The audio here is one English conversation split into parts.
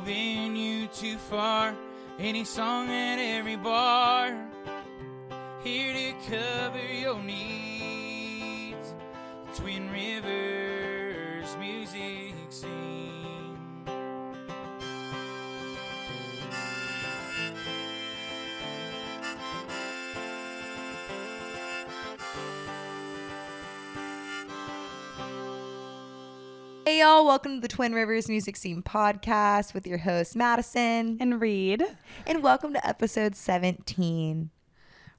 moving you too far. Any song at every bar. Here to cover your needs. Twin Rivers Music Scene. Hey y'all, welcome to the Twin Rivers Music Scene podcast with your hosts Madison and Reed. And welcome to episode 17.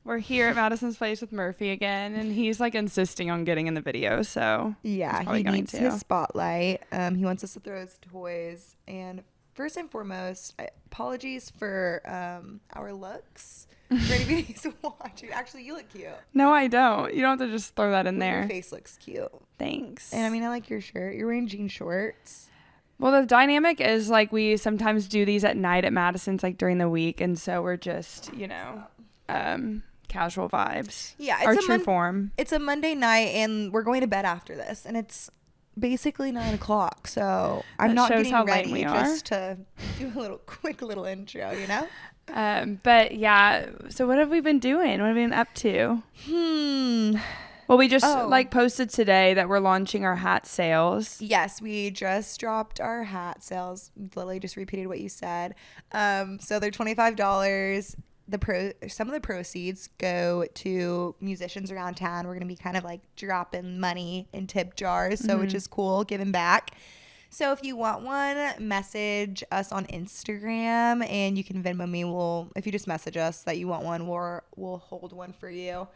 We're here at Madison's place with Murphy again, and he's like insisting on getting in the video, so yeah, he needs his spotlight. He wants us to throw his toys. And first and foremost, apologies for our looks. For anybody who's watching, actually, you look cute. No, I don't. You don't have to just throw that in there. Your face looks cute. Thanks. And I mean, I like your shirt. You're wearing jean shorts. Well, the dynamic is like we sometimes do these at night at Madison's, like during the week, and so we're just, you know, casual vibes. Yeah, it's our true form. It's a Monday night, and we're going to bed after this, and it's basically 9 o'clock. So I'm not getting ready just to do a quick little intro, you know. But yeah, so what have we been doing? What have we been up to? Well, we just posted today that we're launching our hat sales. Yes, we just dropped our hat sales. Lily just repeated what you said. So they're $25. Some of the proceeds go to musicians around town. We're gonna be kind of like dropping money in tip jars, so which is cool, giving back. So if you want one, message us on Instagram, and you can Venmo me. If you just message us that you want one, we'll hold one for you.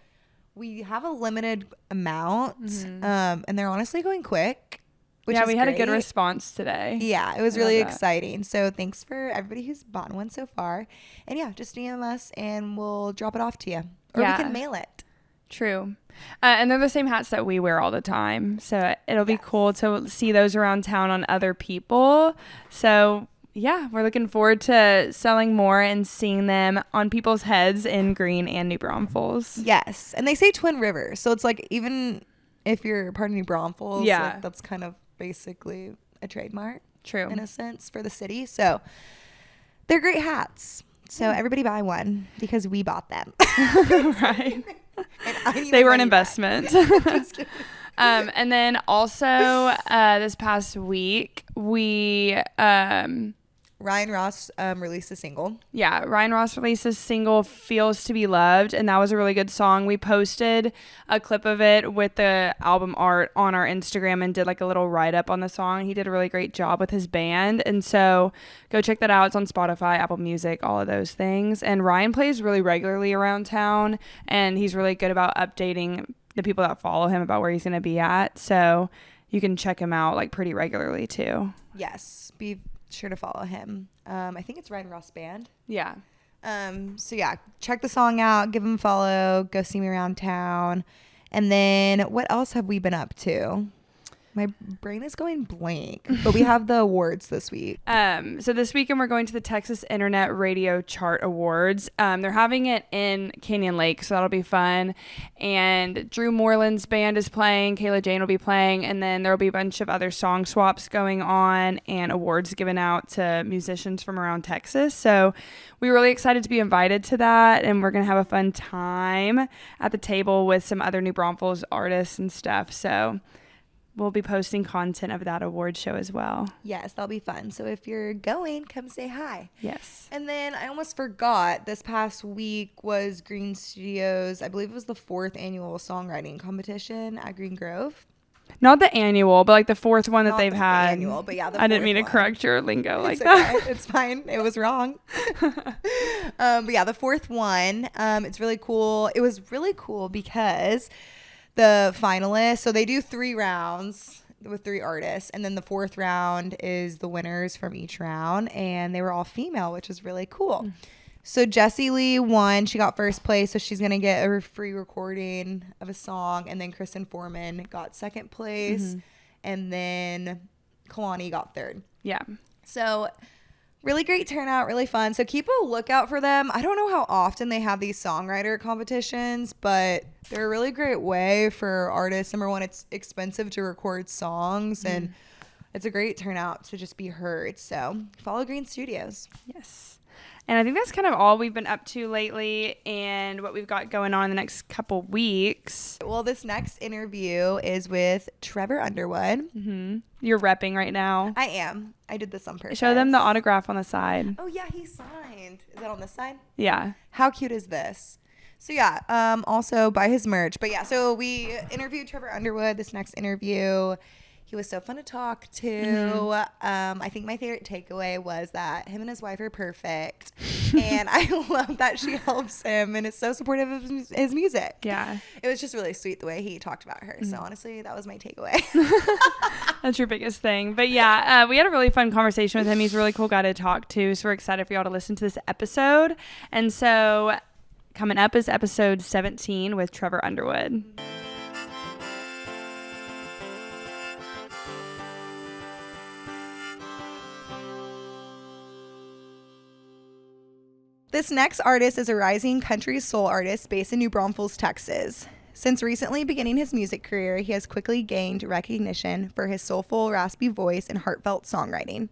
We have a limited amount, and they're honestly going quick. We had a good response today. Yeah, it was really exciting. So thanks for everybody who's bought one so far. And yeah, just DM us, and we'll drop it off to you, or we can mail it. True. And they're the same hats that we wear all the time. So it'll be cool to see those around town on other people. So yeah, we're looking forward to selling more and seeing them on people's heads in Green and New Braunfels. Yes. And they say Twin Rivers. So it's like, even if you're part of New Braunfels, like, that's kind of basically a trademark. True. In a sense, for the city. So they're great hats. So everybody buy one because we bought them. Right. They were an investment. And then also this past week we Ryan Ross released a single. Yeah, Ryan Ross released a single, Feels to Be Loved, and that was a really good song. We posted a clip of it with the album art on our Instagram and did like a little write-up on the song. He did a really great job with his band, and so go check that out. It's on Spotify, Apple Music, all of those things. And Ryan plays really regularly around town, and he's really good about updating the people that follow him about where he's going to be at, so you can check him out like pretty regularly too. Yes, be sure to follow him. I think it's Ryan Ross Band. Yeah. So yeah, check the song out, give him a follow, go see me around town. And then what else have we been up to? My brain is going blank, but we have the awards this week. So this weekend we're going to the Texas Internet Radio Chart Awards. They're having it in Canyon Lake, so that'll be fun. And Drew Moreland's band is playing, Kayla Jane will be playing, and then there'll be a bunch of other song swaps going on and awards given out to musicians from around Texas. So we're really excited to be invited to that, and we're going to have a fun time at the table with some other New Braunfels artists and stuff. So we'll be posting content of that award show as well. Yes, that'll be fun. So if you're going, come say hi. Yes. And then I almost forgot, this past week was Green Studios, I believe it was the 4th annual songwriting competition at Green Grove. Not the annual, but like the 4th one that they've had. Annual, but yeah, I didn't mean to correct your lingo like that. Okay. It's fine. It was wrong. But yeah, the 4th one, it's really cool. It was really cool because the finalists, so they do 3 rounds with 3 artists, and then the 4th round is the winners from each round, and they were all female, which is really cool. So Jessie Lee won. She got first place, so she's going to get a free recording of a song, and then Kristen Foreman got second place, and then Kalani got third. Yeah. So really great turnout, really fun. So keep a lookout for them. I don't know how often they have these songwriter competitions, but they're a really great way for artists. Number one, it's expensive to record songs, and it's a great turnout to just be heard. So follow Green Studios. Yes. And I think that's kind of all we've been up to lately and what we've got going on in the next couple weeks. Well, this next interview is with Trevor Underwood. Mm-hmm. You're repping right now. I am. I did this on purpose. Show them the autograph on the side. Oh, yeah, he signed. Is that on this side? Yeah. How cute is this? So, yeah, also buy his merch. But, yeah, so we interviewed Trevor Underwood. This next interview, he was so fun to talk to. Mm-hmm. I think my favorite takeaway was that him and his wife are perfect. And I love that she helps him and is so supportive of his music. Yeah. It was just really sweet the way he talked about her. Mm-hmm. So honestly, that was my takeaway. That's your biggest thing. But yeah, we had a really fun conversation with him. He's a really cool guy to talk to. So we're excited for y'all to listen to this episode. And so coming up is episode 17 with Trevor Underwood. This next artist is a rising country soul artist based in New Braunfels, Texas. Since recently beginning his music career, he has quickly gained recognition for his soulful, raspy voice and heartfelt songwriting.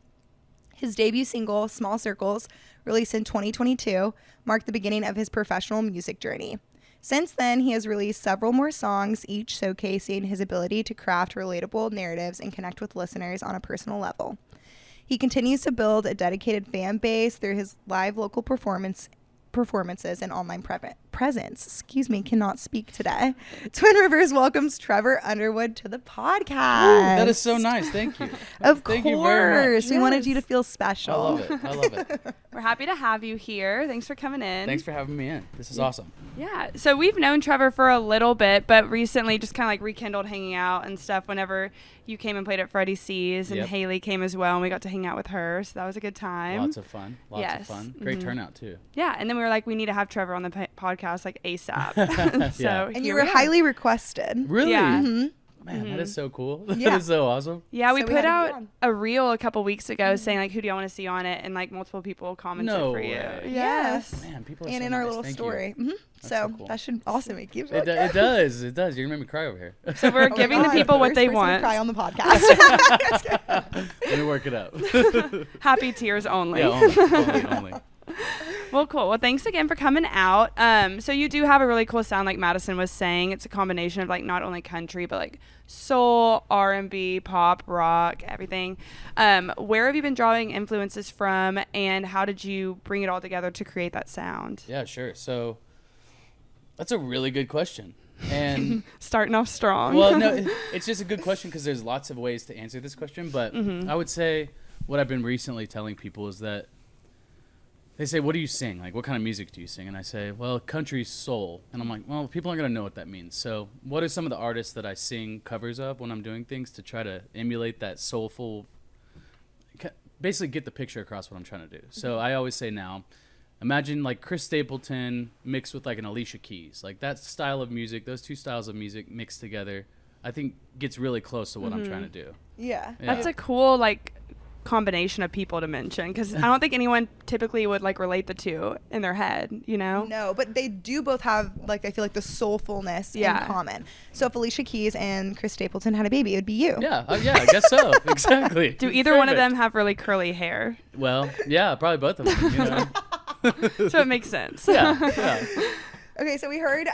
His debut single, Small Circles, released in 2022, marked the beginning of his professional music journey. Since then, he has released several more songs, each showcasing his ability to craft relatable narratives and connect with listeners on a personal level. He continues to build a dedicated fan base through his live local performances and online presence. Cannot speak today. Twin Rivers welcomes Trevor Underwood to the podcast. Ooh, that is so nice. Thank you. Thank you very much. We wanted you to feel special. I love it. We're happy to have you here. Thanks for coming in. Thanks for having me in. This is awesome. Yeah. So we've known Trevor for a little bit, but recently just kind of like rekindled hanging out and stuff whenever you came and played at Freddie C's and Haley came as well, and we got to hang out with her. So that was a good time. Lots of fun. Great turnout too. Yeah. And then we were like, we need to have Trevor on the podcast like ASAP. So and you were highly requested. Really? Yeah. Mm-hmm. Man, that is so cool. Yeah. That is so awesome. Yeah, we put out a reel a couple weeks ago saying like, who do y'all want to see on it? And like multiple people commented for you. Yes. Man, people are and so in our nice. little Thank story. You. Mm-hmm. So cool. That should also make you feel it does. It does. You're going to make me cry over here. So we're giving the people what they want. Cry on the podcast. Let me work it up. Happy tears only. Yeah, only. Well, cool. Well, thanks again for coming out. So you do have a really cool sound, like Madison was saying. It's a combination of like not only country, but like soul, R&B, pop, rock, everything. Where have you been drawing influences from, and how did you bring it all together to create that sound? Yeah, sure. So that's a really good question. And starting off strong. Well, no, it's just a good question because there's lots of ways to answer this question. But I would say what I've been recently telling people is that they say, what do you sing? Like, what kind of music do you sing? And I say, well, country soul. And I'm like, well, people aren't going to know what that means. So what are some of the artists that I sing covers of when I'm doing things to try to emulate that soulful, basically get the picture across what I'm trying to do. So I always say now, imagine like Chris Stapleton mixed with like an Alicia Keys. Like that style of music, those two styles of music mixed together, I think gets really close to what I'm trying to do. Yeah. That's a cool, like, combination of people to mention, because I don't think anyone typically would like relate the two in their head, you know? No, but they do both have like, I feel like the soulfulness in common. So if Alicia Keys and Chris Stapleton had a baby, it would be you. Yeah, I guess so. Exactly. Do either one of them have really curly hair? Well, yeah, probably both of them, you know? So it makes sense. Yeah. Okay, so we heard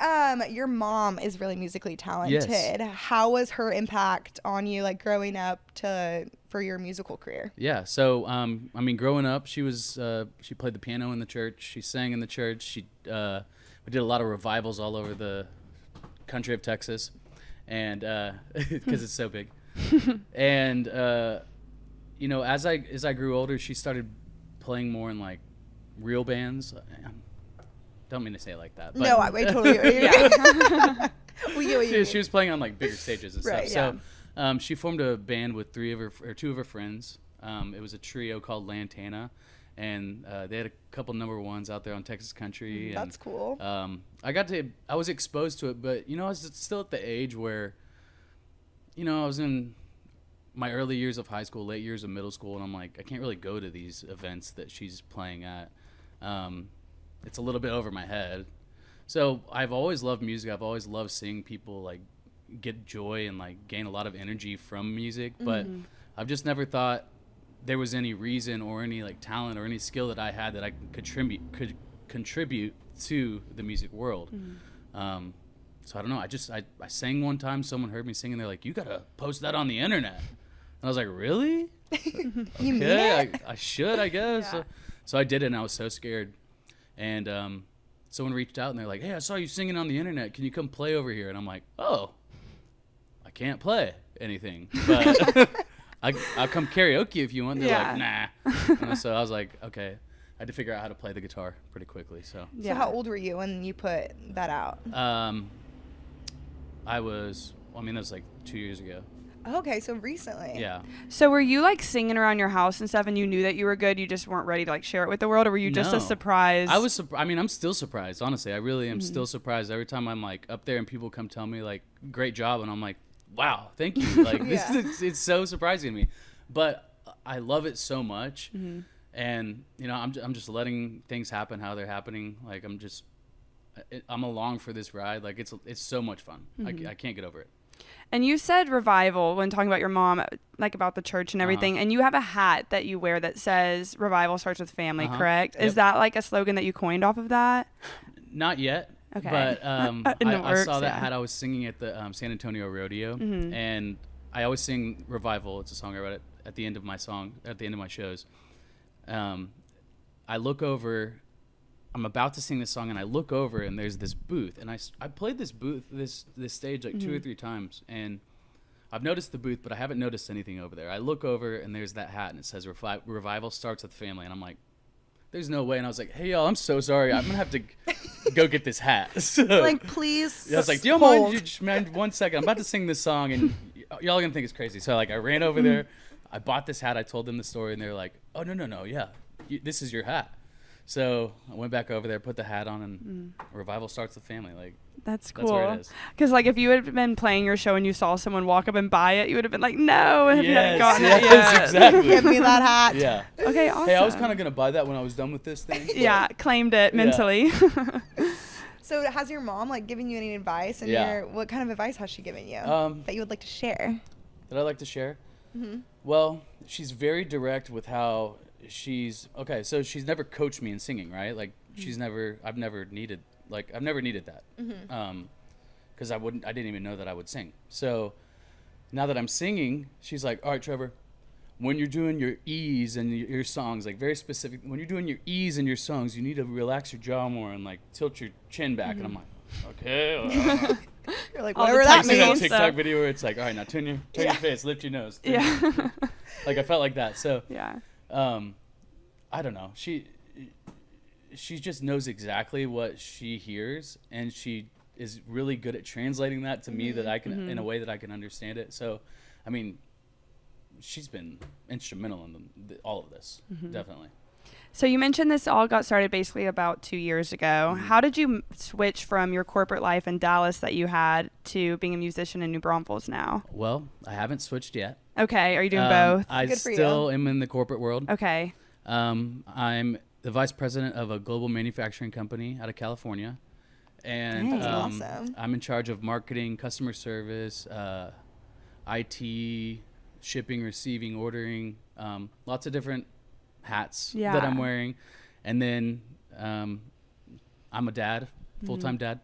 your mom is really musically talented. Yes. How was her impact on you, like growing up for your musical career? Yeah, so I mean, growing up, she played the piano in the church. She sang in the church. We did a lot of revivals all over the country of Texas, and because it's so big. And you know, as I grew older, she started playing more in like real bands. Don't mean to say it like that. But no, I totally agree. She was playing on like bigger stages and right, stuff. So she formed a band with two of her friends. It was a trio called Lantana, and they had a couple number ones out there on Texas country. That's cool. I was exposed to it, but you know, I was still at the age where, you know, I was in my early years of high school, late years of middle school, and I'm like, I can't really go to these events that she's playing at. It's a little bit over my head. So I've always loved music. I've always loved seeing people like get joy and like gain a lot of energy from music. But I've just never thought there was any reason or any like talent or any skill that I had that I could contribute to the music world. So I don't know. I sang one time. Someone heard me sing, and they're like, "You gotta post that on the internet." And I was like, "Really? You mean Okay, it? I should, I guess." Yeah. So I did it, and I was so scared. And someone reached out, and they're like, "Hey, I saw you singing on the internet. Can you come play over here?" And I'm like, "Oh, I can't play anything, but I'll come karaoke if you want." They're like, "Nah." And so I was like, "Okay." I had to figure out how to play the guitar pretty quickly. So So how old were you when you put that out? that was like 2 years ago. Okay, so recently. Yeah. So were you like singing around your house and stuff, and you knew that you were good, you just weren't ready to like share it with the world, or were you just No. a surprise? I'm still surprised, honestly. I really am still surprised every time I'm like up there and people come tell me like, "Great job," and I'm like, "Wow, thank you." Like it's so surprising to me, but I love it so much, and I'm just letting things happen how they're happening. Like I'm along for this ride. Like it's so much fun. I can't get over it. And you said revival when talking about your mom, like about the church and everything. And you have a hat that you wear that says "Revival starts with family," correct? Yep. Is that like a slogan that you coined off of that? Not yet. Okay. But I saw that yeah. hat. I was singing at the San Antonio Rodeo, and I always sing "Revival." It's a song I wrote at the end of my shows. I look over. I'm about to sing this song, and I look over, and there's this booth, and I played this stage like 2 or 3 times, and I've noticed the booth, but I haven't noticed anything over there. I look over, and there's that hat, and it says "Revival starts with family," and I'm like, "There's no way." And I was like, "Hey y'all, I'm so sorry. I'm gonna have to go get this hat." So, Like, please. I was like, "Do you mind? You just mind 1 second? I'm about to sing this song, and y'all are gonna think it's crazy." So I ran over there. I bought this hat. I told them the story, and they're like, "Oh no, yeah, this is your hat." So I went back over there, put the hat on, and Revival starts with family. Like That's cool. That's where it is. Because like if you had been playing your show and you saw someone walk up and buy it, you would have been like, "No," if you hadn't gotten it yet. Exactly. Give me that hat. Yeah. Okay, awesome. Hey, I was kind of gonna buy that when I was done with this thing. Yeah, claimed it mentally. So has your mom like given you any advice? And what kind of advice has she given you that you would like to share? That I like to share? Well, she's very direct with how so she's never coached me in singing, right? Like I've never needed that. Because I didn't even know that I would sing. So now that I'm singing, she's like, "All right, Trevor, when you're doing your E's and your songs, like very specific, when you're doing your E's in your songs, you need to relax your jaw more and like tilt your chin back." And I'm like, "Okay." You're like, All the whatever that I've seen that means. TikTok video where it's like, "All right, now turn your face, lift your nose." Yeah. Like I felt like that. So Yeah. I don't know. She just knows exactly what she hears, and she is really good at translating that to me that I can in a way that I can understand it. So, I mean, she's been instrumental in all of this, definitely. So you mentioned this all got started basically about 2 years ago. How did you switch from your corporate life in Dallas that you had to being a musician in New Braunfels now? Well, I haven't switched yet. Okay. Are you doing both? I Good for you. still am in the corporate world. Okay. I'm the vice president of a global manufacturing company out of California. And Dang, awesome. I'm in charge of marketing, customer service, IT, shipping, receiving, ordering, lots of different hats that I'm wearing. And then I'm a dad, full-time dad.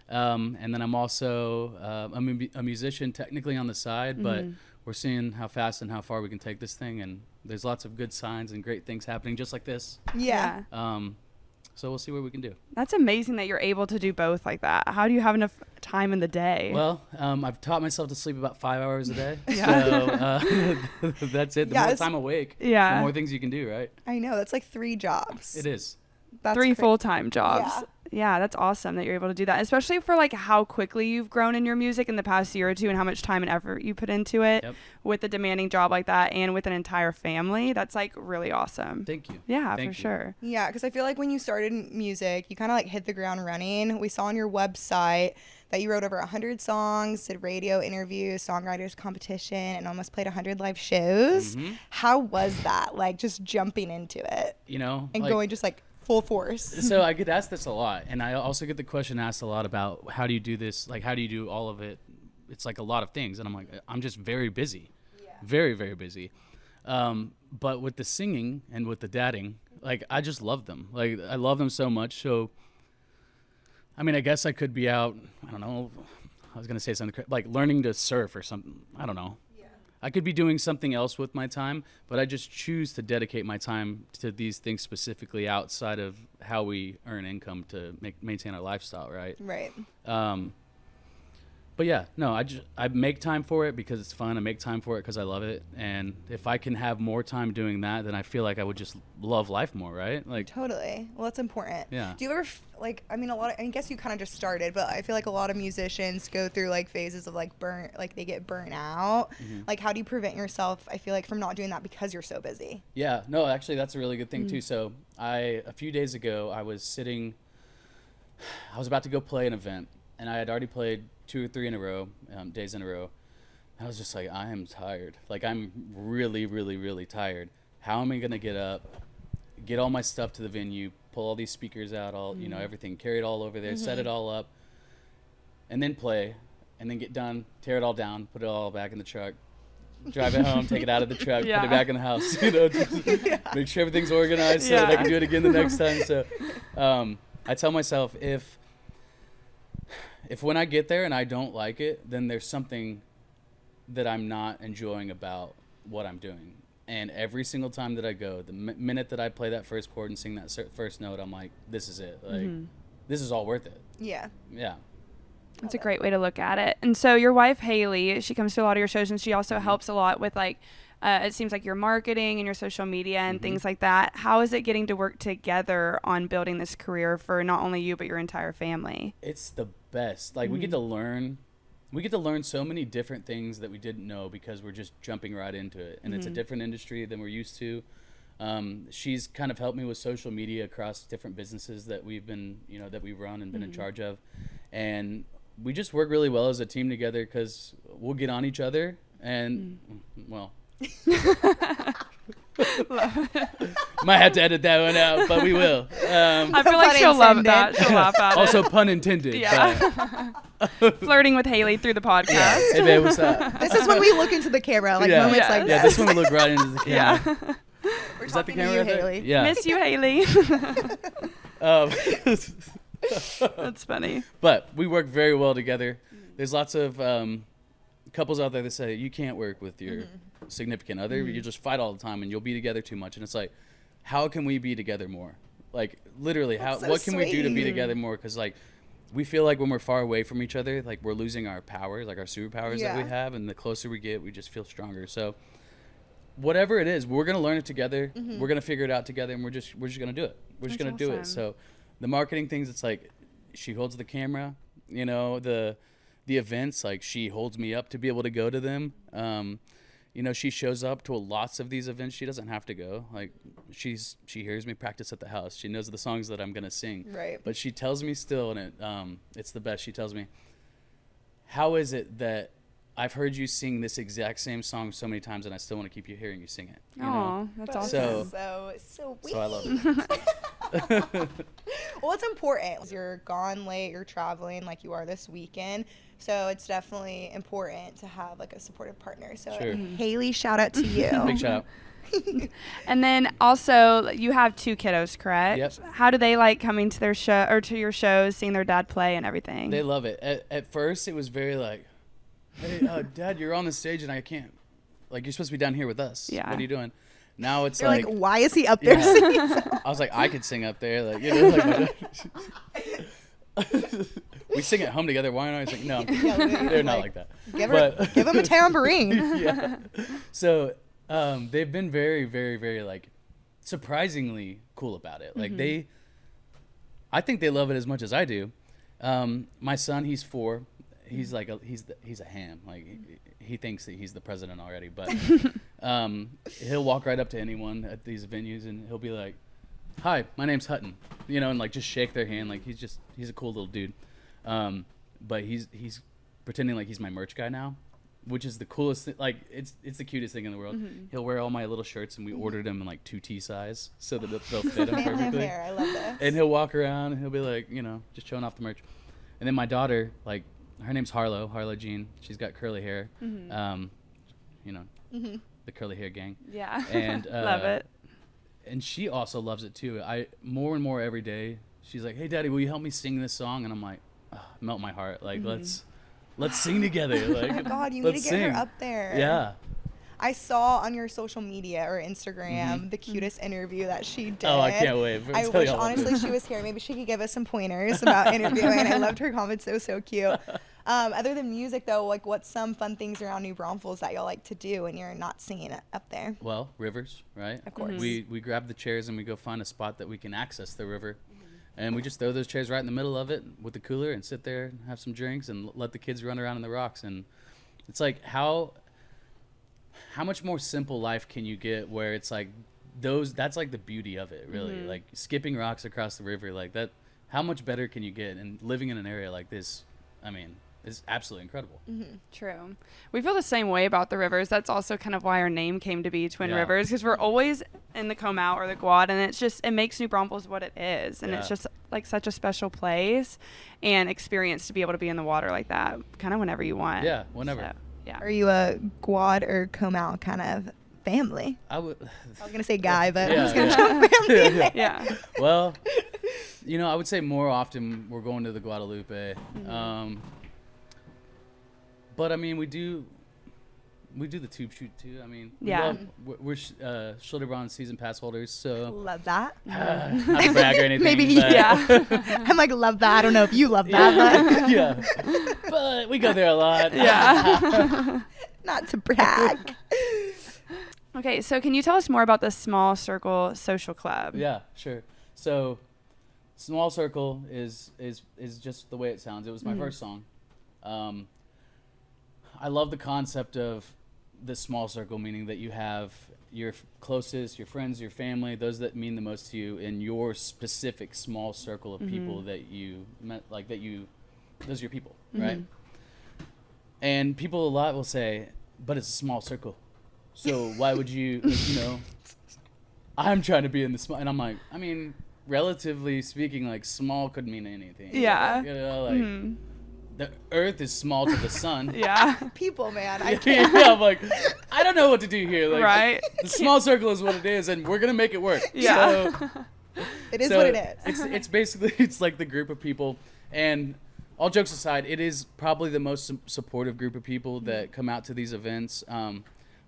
And then I'm also a musician technically on the side, but we're seeing how fast and how far we can take this thing. And there's lots of good signs and great things happening just like this. Yeah. So we'll see what we can do. That's amazing that you're able to do both like that. How do you have enough time in the day? Well, I've taught myself to sleep about 5 hours a day. Yeah. So that's it. The Yeah, more time awake, Yeah. the more things you can do, right? I know. That's like 3 jobs. It is. That's 3 cra- full-time jobs. Yeah. Yeah, that's awesome that you're able to do that, especially for like how quickly you've grown in your music in the past year or two and how much time and effort you put into it with a demanding job like that and with an entire family. That's like really awesome. Thank you. Yeah, Thank for you. sure. Yeah, because I feel like when you started music, you kind of like hit the ground running. We saw on your website that you wrote over 100 songs, did radio interviews, songwriters competition, and almost played 100 live shows. How was that? Like just jumping into it And going just like full force. So I get asked this a lot, and I also get the question asked a lot about how do you do this? Like, how do you do all of it? It's like a lot of things, and I'm like, I'm just very busy. very, very busy. But with the singing and with the dadding, like, I just love them. Like, I love them so much. So, I mean, I guess I could be out, I don't know, I was going to say something, like learning to surf or something. I don't know. Yeah. I could be doing something else with my time, but I just choose to dedicate my time to these things specifically outside of how we earn income to maintain our lifestyle, right? Right. But yeah, no, I make time for it because it's fun. I make time for it because I love it. And if I can have more time doing that, then I feel like I would just love life more, right? Like, totally. Well, that's important. Yeah. Do you ever I mean, I guess you kind of just started, but I feel like a lot of musicians go through like phases of like they get burnt out. Mm-hmm. Like, how do you prevent yourself, I feel like, from not doing that because you're so busy? Yeah, no, actually that's a really good thing too. So a few days ago, I was about to go play an event, and I had already played 2 or 3 days in a row. I was just like, I am tired. Like, I'm really, really, really tired. How am I going to get up, get all my stuff to the venue, pull all these speakers out, everything, carry it all over there, set it all up, and then play, and then get done, tear it all down, put it all back in the truck, drive it home, take it out of the truck, put it back in the house, just make sure everything's organized so that I can do it again the next time. So I tell myself, if when I get there and I don't like it, then there's something that I'm not enjoying about what I'm doing. And every single time that I go, the minute that I play that first chord and sing that first note, I'm like, this is it. Like, this is all worth it. Yeah. Yeah. That's a great way to look at it. And so your wife, Haley, she comes to a lot of your shows, and she also helps a lot with, like, it seems like your marketing and your social media and things like that. How is it getting to work together on building this career for not only you, but your entire family? It's the best. Like, we get to learn so many different things that we didn't know because we're just jumping right into it. And it's a different industry than we're used to. She's kind of helped me with social media across different businesses that we've been, that we run and been in charge of. And we just work really well as a team together because we'll get on each other and, well, might have to edit that one out, but we will. I feel like she'll love that. She'll laugh at it. Also, pun intended. Yeah. Flirting with Haley through the podcast. Yeah. Hey, babe, what's up? This is when we look into the camera, moments like this. Yeah, this one we look right into the camera. Yeah. We're is that the talking camera to you, Haley. Yeah. Miss you, Haley. That's funny. But we work very well together. There's lots of couples out there that say you can't work with your significant other. You just fight all the time and you'll be together too much. And it's like, how can we be together more? Like, literally, what can we do to be together more? Because, like, we feel like when we're far away from each other, like, we're losing our powers, like our superpowers that we have. And the closer we get, we just feel stronger. So whatever it is, we're going to learn it together. We're going to figure it out together, and we're just going to do it. We're just going to do it. So the marketing things, it's like she holds the camera, the events, like, she holds me up to be able to go to them. She shows up to lots of these events. She doesn't have to go. Like, she hears me practice at the house. She knows the songs that I'm going to sing. Right. But she tells me still, and it's the best. She tells me, how is it that I've heard you sing this exact same song so many times and I still want to keep hearing you sing it? Oh, that's awesome. So sweet. So I love it. Well, it's important. You're gone late, you're traveling like you are this weekend. So it's definitely important to have, like, a supportive partner. So sure. Haley, shout out to you. Big shout out. And then also, you have 2 kiddos, correct? Yep. How do they like coming to their show or to your shows, seeing their dad play and everything? They love it. At first, it was very like, hey, Dad, you're on the stage and I can't. Like, you're supposed to be down here with us. Yeah. What are you doing? Now it's You're like, why is he up there singing? I was like, I could sing up there. Like, we sing at home together. Why not? I was like, no, they're not like that. Give him a tambourine. Yeah. So they've been very, very, very, like, surprisingly cool about it. Like, I think they love it as much as I do. My son, he's 4. He's like he's a ham. Like, he thinks that he's the president already. But he'll walk right up to anyone at these venues and he'll be like, "Hi, my name's Hutton," and like just shake their hand. Like, he's a cool little dude. But he's pretending like he's my merch guy now, which is the coolest thing. Like, it's the cutest thing in the world. He'll wear all my little shirts, and we ordered them in like 2T size so that they'll fit him perfectly. I love this. And he'll walk around and he'll be like, just showing off the merch. And then my daughter, like, her name's Harlow Jean. She's got curly hair. the curly hair gang. Yeah. And Love it. And she also loves it too. More and more every day, she's like, "Hey, Daddy, will you help me sing this song?" And I'm like, melt my heart. Like, let's sing together. Like, Oh my God, you need to get her up there. Yeah. I saw on your social media or Instagram the cutest interview that she did. Oh, I can't wait. I wish honestly she was here. Maybe she could give us some pointers about interviewing. I loved her comments. It was so cute. Other than music though, like what's some fun things around New Braunfels that y'all like to do when you're not singing it up there? Well, rivers, right? Of course. We grab the chairs and we go find a spot that we can access the river. And we just throw those chairs right in the middle of it with the cooler and sit there and have some drinks and let the kids run around in the rocks. And it's like how much more simple life can you get where it's like that's like the beauty of it, really. Like skipping rocks across the river, like that. How much better can you get? And living in an area like this, I mean, is absolutely incredible. True. We feel the same way about the rivers. That's also kind of why our name came to be Twin Rivers, because we're always in the Comal or the Guad, and it makes New Braunfels what it is. And it's just like such a special place and experience to be able to be in the water like that kind of whenever you want. Yeah, whenever. So, yeah. Are you a Guad or Comal kind of family? I was gonna say guy, but Yeah, I'm just gonna yeah. jump family. Yeah. Well, I would say more often we're going to the Guadalupe. But I mean, we do the tube shoot too. I mean, we're Schilderbrand season pass holders, so Love that. not to brag or anything. Maybe, but, I'm like, love that. I don't know if you love that, yeah, but we go there a lot. Yeah. not to brag. Okay, so can you tell us more about the Small Circle Social Club? Yeah, sure. So, Small Circle is just the way it sounds. It was my first song. I love the concept of the small circle, meaning that you have your closest, your friends, your family, those that mean the most to you, in your specific small circle of people that you met, like that you, those are your people, right? And people a lot will say, but it's a small circle. So why would you, I'm trying to be in the small, and I'm like, I mean, relatively speaking, like small could mean anything. Yeah. The earth is small to the sun. Yeah. People, man. I can't. Yeah, I'm like, I don't know what to do here. Like, right. The small circle is what it is, and we're going to make it work. Yeah. So, it is what it is. It's basically, it's like the group of people, and all jokes aside, it is probably the most supportive group of people that come out to these events.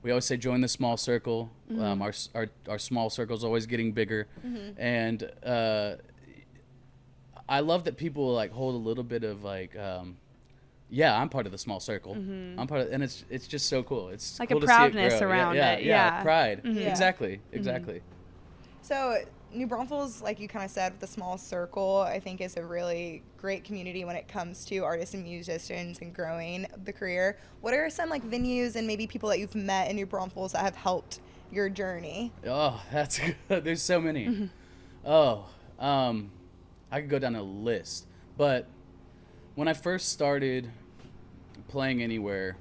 We always say join the small circle. Our small circle is always getting bigger, and I love that people like hold a little bit of like, I'm part of the small circle. I'm part of, and it's just so cool. It's like cool a to see it proudness grow. around it. Yeah, pride. Yeah. Exactly. So New Braunfels, like you kind of said, with the small circle, I think is a really great community when it comes to artists and musicians and growing the career. What are some like venues and maybe people that you've met in New Braunfels that have helped your journey? Oh, that's good. There's so many. I could go down a list, but when I first started playing anywhere,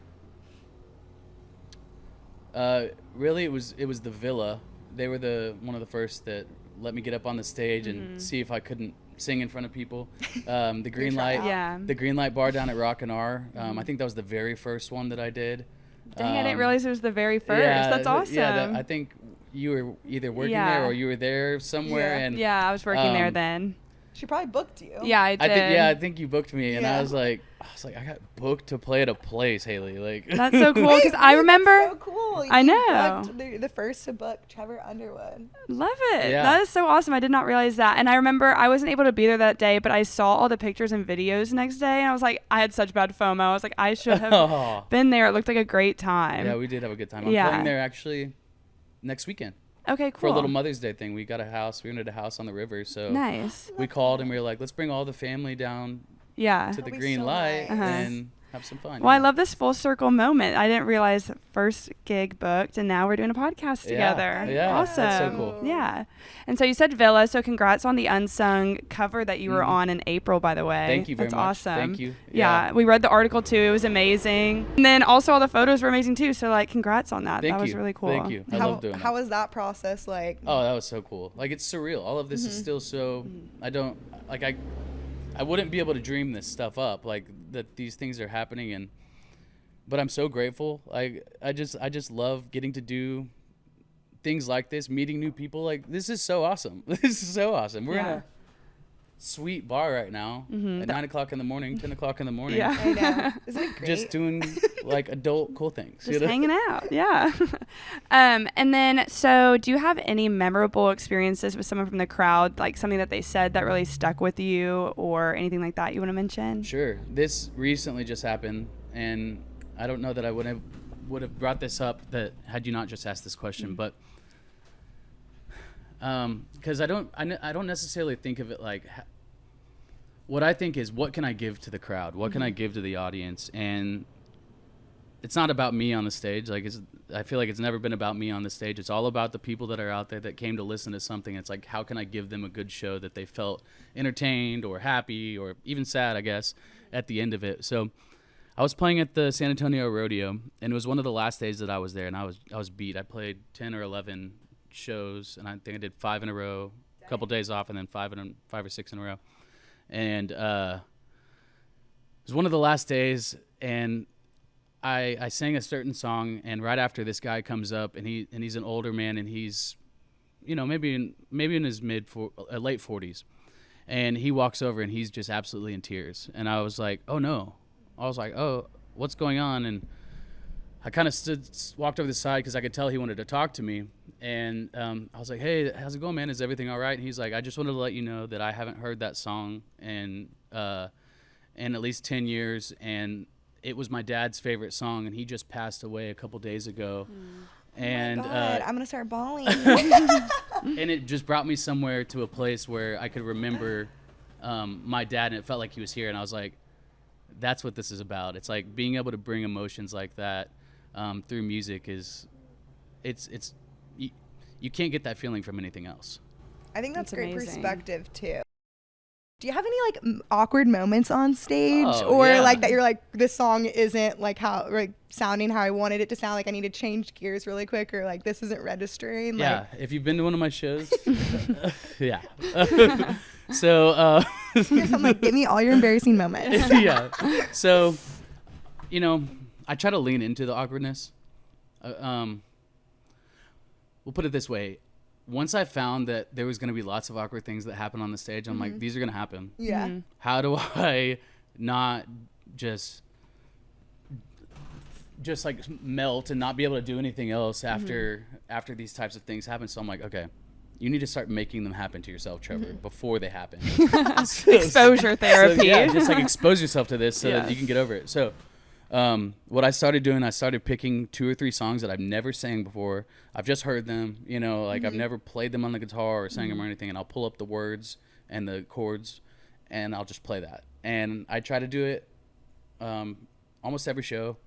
really it was the Villa. They were one of the first that let me get up on the stage and see if I couldn't sing in front of people. The Green Light, the Green Light bar down at Rock and R. I think that was the very first one that I did. Dang, I didn't realize it was the very first. Yeah, That's awesome. Yeah, I think you were either working there or you were there somewhere. And I was working there then. She probably booked you. Yeah, I did. I think you booked me, and I was like, I got booked to play at a place, Haley. Like that's so cool because I remember. That's so cool. I know. The first to book Trevor Underwood. Love it. Yeah. That is so awesome. I did not realize that, and I remember I wasn't able to be there that day, but I saw all the pictures and videos next day, and I was like, I had such bad FOMO. I was like, I should have been there. It looked like a great time. Yeah, we did have a good time. I'm playing there actually next weekend. Okay, cool. For a little Mother's Day thing. We got a house. We rented a house on the river. So nice. We called and we were like, let's bring all the family down to the Green Light and have some fun. Well, I love this full circle moment. I didn't realize first gig booked and now we're doing a podcast together. Yeah, awesome. That's so cool. Yeah. And so you said Villa, so congrats on the Unsung cover that you were on in April, by the way. Thank you very much. That's awesome. Thank you. Yeah, we read the article too. It was amazing. And then also all the photos were amazing too. So like congrats on that. That was really cool. Thank you. I love doing that. How was that process like? Oh, that was so cool. Like it's surreal. All of this is still so I wouldn't be able to dream this stuff up, like that these things are happening, and but I'm so grateful. I just love getting to do things like this, meeting new people. Like, this is so awesome. This is so awesome. We're in a sweet bar right now at 9 o'clock in the morning, 10 o'clock in the morning. Yeah. I know. Isn't it great? Just doing like adult cool things. Just hanging out. Yeah. And then, so do you have any memorable experiences with someone from the crowd, like something that they said that really stuck with you or anything like that you want to mention? Sure. This recently just happened, and I don't know that I would have brought this up that had you not just asked this question, but because I don't necessarily think of it like what I think is, what can I give to the crowd? What can I give to the audience? And it's not about me on the stage. Like, I feel like it's never been about me on the stage. It's all about the people that are out there that came to listen to something. It's like, how can I give them a good show that they felt entertained or happy or even sad, I guess, at the end of it. So I was playing at the San Antonio Rodeo, and it was one of the last days that I was there, and I was beat. I played 10 or 11 shows, and I think I did 5 in a row, a couple days off, and then 5 or 6 in a row. And it was one of the last days, and I sang a certain song, and right after, this guy comes up, and he's an older man, and he's, maybe in his late 40s, and he walks over, and he's just absolutely in tears. And I was like, oh no. I was like, oh, what's going on? And I kind of walked over the side because I could tell he wanted to talk to me. And I was like, hey, how's it going, man? Is everything all right? And he's like, I just wanted to let you know that I haven't heard that song in at least 10 years. And it was my dad's favorite song, and he just passed away a couple days ago. And oh my God, I'm going to start bawling. And it just brought me somewhere to a place where I could remember my dad, and it felt like he was here. And I was like, that's what this is about. It's like being able to bring emotions like that through music you can't get that feeling from anything else. I think that's great amazing. perspective too. Do you have any like awkward moments on stage, yeah. like that you're like, this song isn't like how, like sounding how I wanted it to sound, like I need to change gears really quick, or like this isn't registering? Yeah, if you've been to one of my shows, yeah. So I'm like, give me all your embarrassing moments. Yeah. So, I try to lean into the awkwardness. We'll put it this way. Once I found that there was going to be lots of awkward things that happen on the stage, I'm like, these are going to happen. Yeah. How do I not just like melt and not be able to do anything else after these types of things happen? So I'm like, okay, you need to start making them happen to yourself, Trevor, before they happen. Exposure therapy. So, yeah, just like expose yourself to this so that you can get over it. So what I started doing, I started picking 2 or 3 songs that I've never sang before. I've just heard them, I've never played them on the guitar or sang them or anything, and I'll pull up the words and the chords, and I'll just play that. And I try to do it almost every show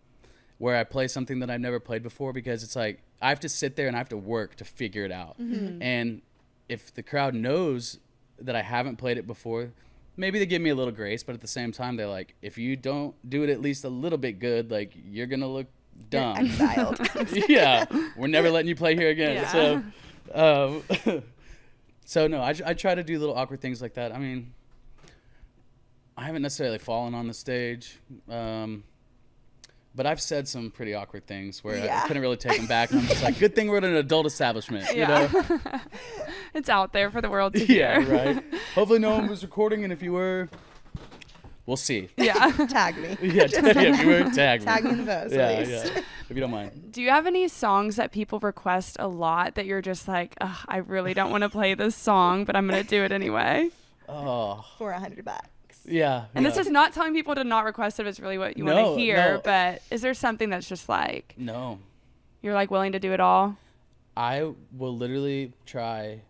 where I play something that I've never played before, because it's like I have to sit there and I have to work to figure it out. And if the crowd knows that I haven't played it before, maybe they give me a little grace, but at the same time, they're like, if you don't do it at least a little bit good, like, you're going to look dumb. Exiled. Yeah. We're never letting you play here again. Yeah. So no, I try to do little awkward things like that. I mean, I haven't necessarily fallen on the stage, but I've said some pretty awkward things where I couldn't really take them back. And I'm just like, good thing we're at an adult establishment, It's out there for the world to hear. Yeah, right. Hopefully no one was recording, and if you were, we'll see. Yeah. Tag me. Yeah, if you were, tag me. Tag me in the post, at least. Yeah, if you don't mind. Do you have any songs that people request a lot that you're just like, I really don't want to play this song, but I'm going to do it anyway? Oh. For $100. Yeah. And this is not telling people to not request it. It's really what you want to hear. But is there something that's just like, no, you're like willing to do it all? I will literally try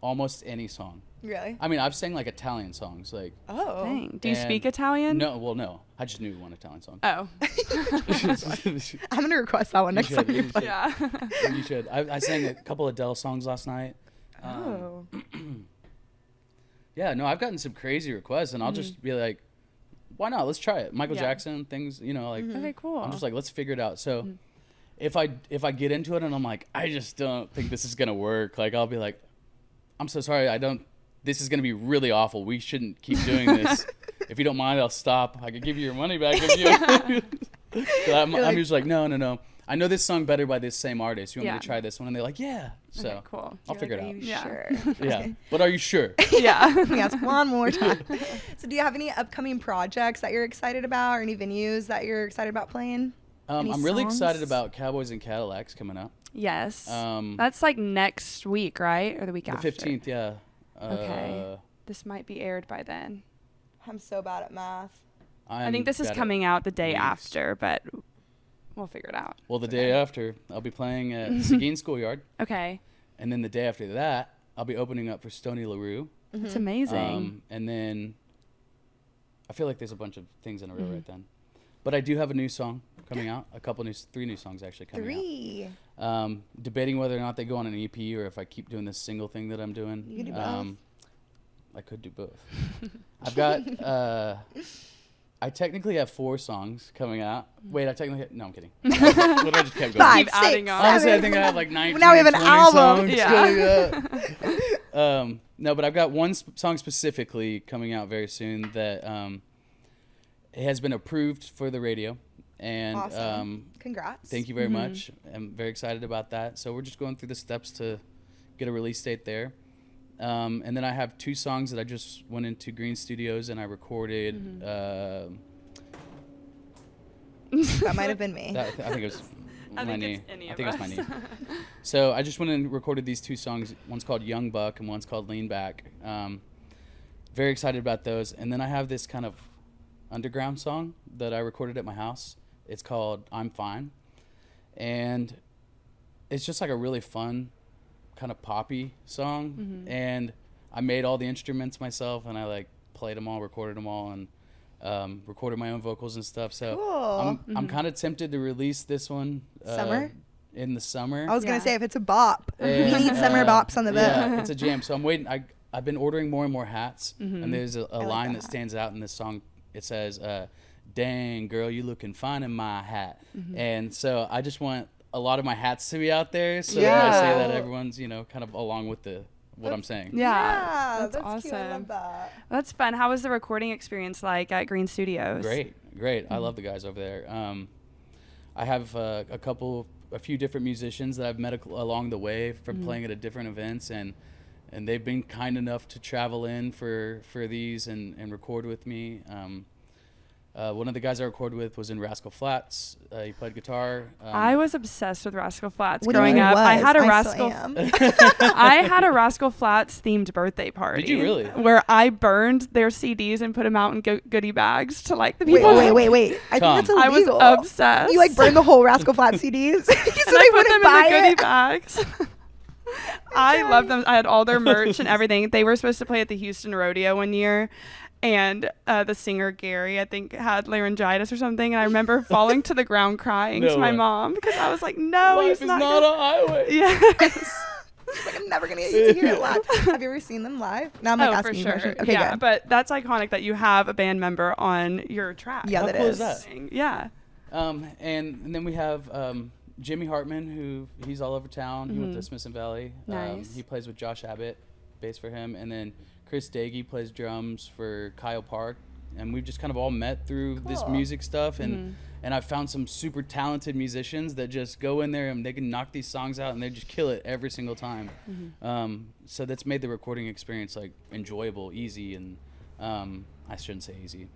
almost any song. Really? I mean, I've sang like Italian songs, like. Oh. Dang. Do you speak Italian? No, well, no. I just knew one Italian song. Oh. I'm gonna request that one next time you play. Yeah. You should. I sang a couple Adele songs last night. Oh. Yeah, no, I've gotten some crazy requests, and I'll just be like, why not? Let's try it. Michael Jackson, things, like. Okay, cool. I'm just like, let's figure it out. So if I get into it and I'm like, I just don't think this is going to work, like, I'll be like, I'm so sorry, this is going to be really awful. We shouldn't keep doing this. if you don't mind, I'll stop. I could give you your money back if you. So I'm usually like, no. I know this song better by this same artist. You want me to try this one? And they're like, yeah. So Okay, cool. I'll figure it out. Are you Yeah. sure? Yeah. But are you sure? Yeah. Let me ask one more time. So do you have any upcoming projects that you're excited about, or any venues that you're excited about playing? Any I'm really excited songs? about Cowboys and Cadillacs coming up. Yes. Um, That's like next week, right? Or the week The after? 15th, yeah. Okay. This might be aired by then. I'm so bad at math. I think this is got it. coming out the day Weeks. after, but we'll figure it out. Well, the day after, I'll be playing at Seguin Schoolyard. Okay. And then the day after that, I'll be opening up for Stony LaRue. That's amazing. And then I feel like there's a bunch of things in a row right then. But I do have a new song coming out. 3 new songs actually coming out. Debating whether or not they go on an EP or if I keep doing this single thing that I'm doing. You can do both. I could do both. I've got... I technically have 4 songs coming out. Wait, no, I'm kidding. What I just kept going. 5, Keep adding 6, on. Honestly, I 7. think I have like 19. Now we have an 20 album. songs Yeah. coming up. No, but I've got one song specifically coming out very soon that it has been approved for the radio. And Awesome. Congrats. thank you very much. I'm very excited about that. So we're just going through the steps to get a release date there. And then I have 2 songs that I just went into Green Studios and I recorded. That might have been me. I think it was I my think knee. it's any I of think it was my us. knee. So I just went and recorded these 2 songs. One's called Young Buck and one's called Lean Back. Very excited about those. And then I have this kind of underground song that I recorded at my house. It's called I'm Fine. And it's just like a really fun kind of poppy song. And I made all the instruments myself and I like played them all, recorded them all, and recorded my own vocals and stuff. So Cool. I'm kind of tempted to release this one Summer? in the summer. I was going Yeah. to say, if it's a bop, we And, need summer bops on the boat. Yeah, it's a jam. So I'm waiting. I've been ordering more and more hats, and there's a like line that that stands out in this song. It says, "Dang girl, you looking fine in my hat." And so I just want a lot of my hats to be out there, so when I say that, Yeah. everyone's kind of along with what I'm saying. Yeah. That's awesome. cute. I love that. That's fun. How was the recording experience like at Green Studios? Great. I love the guys over there. I have a few different musicians that I've met along the way from playing at different events, and they've been kind enough to travel in for these and record with me. One of the guys I recorded with was in Rascal Flatts. He played guitar. I was obsessed with Rascal Flatts What do you growing mean up. was? I had a still Rascal am. I had a Rascal Flatts themed birthday party. Did you really? Where I burned their CDs and put them out in goodie bags to like the Wait, people. wait. I Tom. think that's I was illegal. obsessed. You like burned the whole Rascal Flatts CDs? So and they I put wouldn't them in buy the goodie it? bags. I loved them. I had all their merch and everything. They were supposed to play at the Houston Rodeo one year. And the singer Gary, I think, had laryngitis or something. And I remember falling to the ground crying No to my way. mom because I was like, no, Life he's is not. not gonna- a highway. Yes. She's like, I'm never gonna get you to hear it live. Have you ever seen them live? Now I'm like Oh, for asking you a sure. question. Okay, yeah, good. but that's iconic that you have a band member on your track. Yeah, How that cool is. is that? Yeah. And then we have Jimmy Hartman, who he's all over town. He went to Smithson Valley. Nice. He plays with Josh Abbott, bass for him, and then Chris Daggy plays drums for Kyle Park. And we've just kind of all met through this Cool. music stuff, and I've found some super talented musicians that just go in there and they can knock these songs out and they just kill it every single time. So that's made the recording experience like enjoyable, easy, and I shouldn't say easy,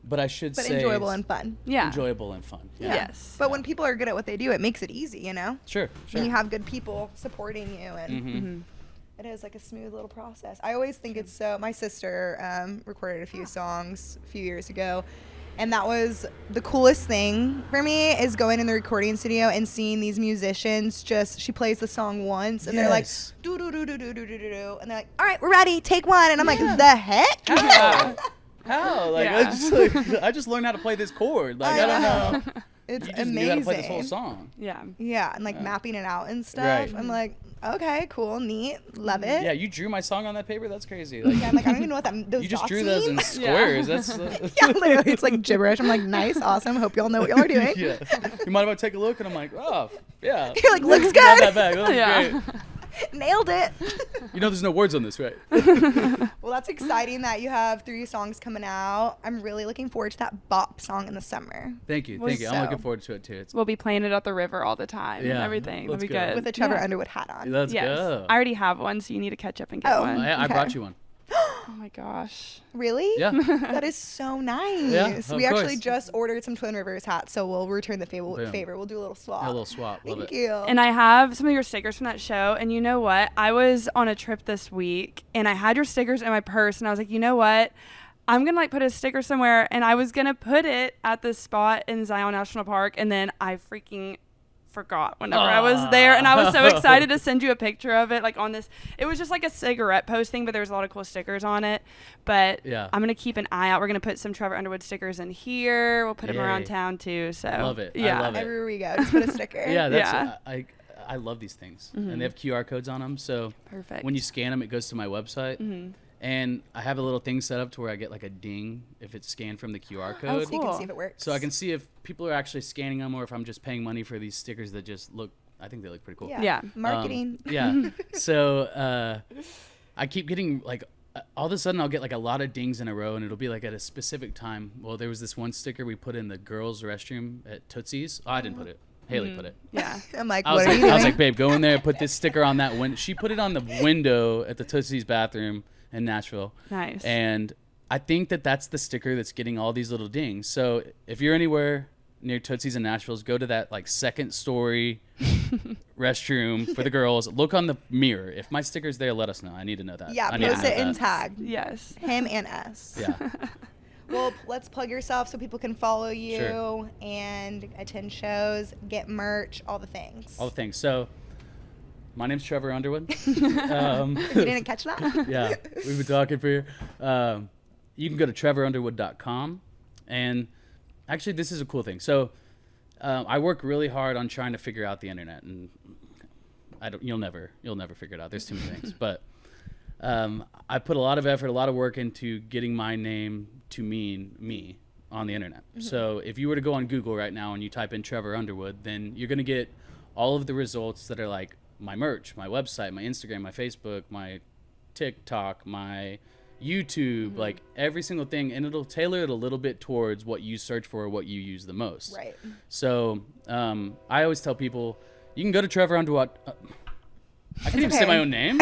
but I should But say enjoyable it's and fun. Yeah. enjoyable and fun. Yeah. Yes. But when people are good at what they do, it makes it easy, you know? Sure. When you have good people supporting you, and Mm-hmm. it is like a smooth little process. I always think it's so. My sister recorded a few songs a few years ago, and that was the coolest thing for me, is going in the recording studio and seeing these musicians she plays the song once and they're like Yes. do do do do do do do do, and they're like, all right, we're ready, take one, and I'm like, the heck? How? Like Yeah. I just learned how to play this chord. Like I I don't know. It's You just amazing. knew how to play this whole song. Yeah. Yeah, and like mapping it out and stuff. Right. I'm like, okay, cool, neat, love it. Yeah, you drew my song on that paper. That's crazy. Like, Yeah, I'm like, I don't even know what those you just dots drew those mean. in squares. That's Yeah, literally, it's like gibberish. I'm like, nice, awesome. Hope y'all know what y'all are doing. yeah. You mind if I take a look? And I'm like, oh, yeah. You're like, looks Grab good. that bag. That looks Yeah. great. Nailed it. You know, there's no words on this, right? Well, that's exciting that you have 3 songs coming out. I'm really looking forward to that bop song in the summer. Thank you. Well, I'm so- looking forward to it too. We'll be playing it at the river all the time and Yeah, everything. That'll let's be go. good. With a Trevor Yeah. Underwood hat on. Let's Yes. go. I already have one, so you need to catch up and get Oh. one. I Okay. brought you one. Oh my gosh. Really? Yeah. That is so nice. Yeah, We of actually course. just ordered some Twin Rivers hats, so we'll return the favor. Boom. We'll do a little swap. A little swap. Love Thank it. you. And I have some of your stickers from that show. And you know what? I was on a trip this week and I had your stickers in my purse. And I was like, you know what? I'm going to like put a sticker somewhere. And I was going to put it at this spot in Zion National Park. And then I freaking forgot whenever I was there. And I was so excited to send you a picture of it. Like on this, it was just like a cigarette posting, but there was a lot of cool stickers on it. But Yeah. I'm going to keep an eye out. We're going to put some Trevor Underwood stickers in here. We'll put them around Yay. town too. So Love it. I Yeah. love it. Everywhere we go, just put a sticker. Yeah, that's Yeah. I love these things, and they have QR codes on them. So Perfect. when you scan them, it goes to my website, and I have a little thing set up to where I get like a ding if it's scanned from the QR Oh, code, so you can Cool. see if it works. so I can see if people are actually scanning them or if I'm just paying money for these stickers that just look. I think they look pretty cool. Yeah. Marketing. Yeah. So I keep getting like all of a sudden I'll get like a lot of dings in a row, and it'll be like at a specific time. Well, there was this one sticker we put in the girls' restroom at Tootsie's. Oh, I didn't put it. Haley put it. Yeah. I'm like, I was what are like, you I was doing? like, babe, go in there, put this sticker on that window. She put it on the window at the Tootsie's bathroom in Nashville. Nice. And I think that that's the sticker that's getting all these little dings. So if you're anywhere near Tootsie's in Nashville, go to that like second story restroom for the girls. Look on the mirror. If my sticker's there, let us know. I need to know that. Yeah, I need to post know it and that. tag Yes. him and us. Yeah. Well, let's plug yourself so people can follow you Sure. and attend shows, get merch, all the things. All the things. So my name's Trevor Underwood. You didn't catch that? Yeah, we've been talking for you. You can go to trevorunderwood.com, and actually, this is a cool thing. So, I work really hard on trying to figure out the internet, and you'll never figure it out. There's too many things, but I put a lot of effort, a lot of work into getting my name to mean me on the internet. So, if you were to go on Google right now and you type in Trevor Underwood, then you're going to get all of the results that are like my merch, my website, my Instagram, my Facebook, my TikTok, my YouTube, like every single thing, and it'll tailor it a little bit towards what you search for or what you use the most. Right. So I always tell people, you can go to Trevor Underwood. I can't even say okay. my own name.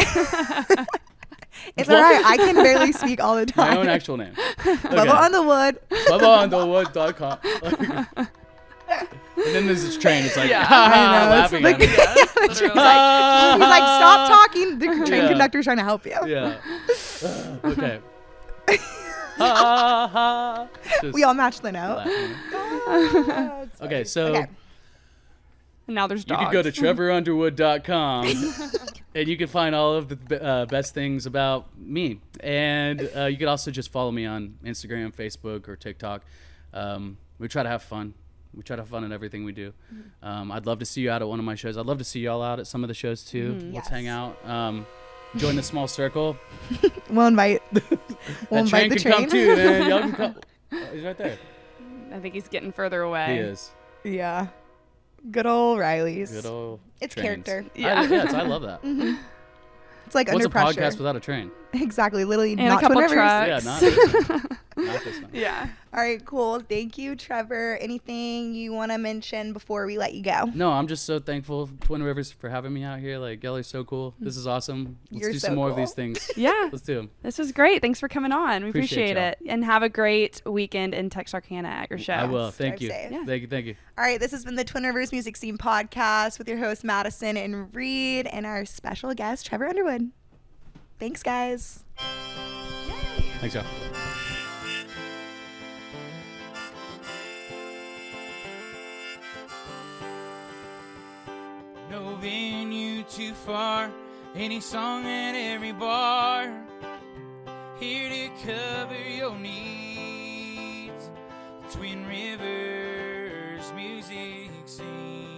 It's all right. I can barely speak all the time. My own actual name. Bubba on the wood. BubbaOnTheWood.com. And then there's this train. It's like, Yeah. I know, laughing it's at me. Yes, literally. He's like, stop talking. The train Yeah. conductor's trying to help you. Yeah. Okay. Ha, ha. Just We all match the note. laughing. That's Okay, funny. so Okay. And now there's you dogs. can go to trevorunderwood.com and you can find all of the best things about me. And you could also just follow me on Instagram, Facebook, or TikTok. We try to have fun. We try to have fun in everything we do. I'd love to see you out at one of my shows. I'd love to see y'all out at some of the shows too. Let's Yes. hang out. Join the small circle. We'll invite. We'll That invite train the can come train. too, man. Y'all can come. Oh, he's right there. I think he's getting further away. He is. Yeah. Good old Riley's. Good old It's trains. character. Yeah. I love that. It's like What's under a pressure. podcast without a train? Exactly. Literally And not a couple Twin Rivers. trucks. Yeah, not this one. Not this one. Yeah. All right, cool. Thank you, Trevor. Anything you want to mention before we let you go? No, I'm just so thankful, Twin Rivers, for having me out here. Like, y'all are so cool. This is awesome. Let's You're do so some more of cool. these things. Yeah. Let's do them. This was great. Thanks for coming on. We Appreciate appreciate y'all. it. And have a great weekend in Texarkana at your show. I will. Thank Drive you. safe. Yeah. Thank you. Thank you. All right, this has been the Twin Rivers Music Scene Podcast with your hosts, Madison and Reed, and our special guest, Trevor Underwood. Thanks, guys. Thanks, y'all. No venue too far, any song at every bar. Here to cover your needs. Twin Rivers Music Scene.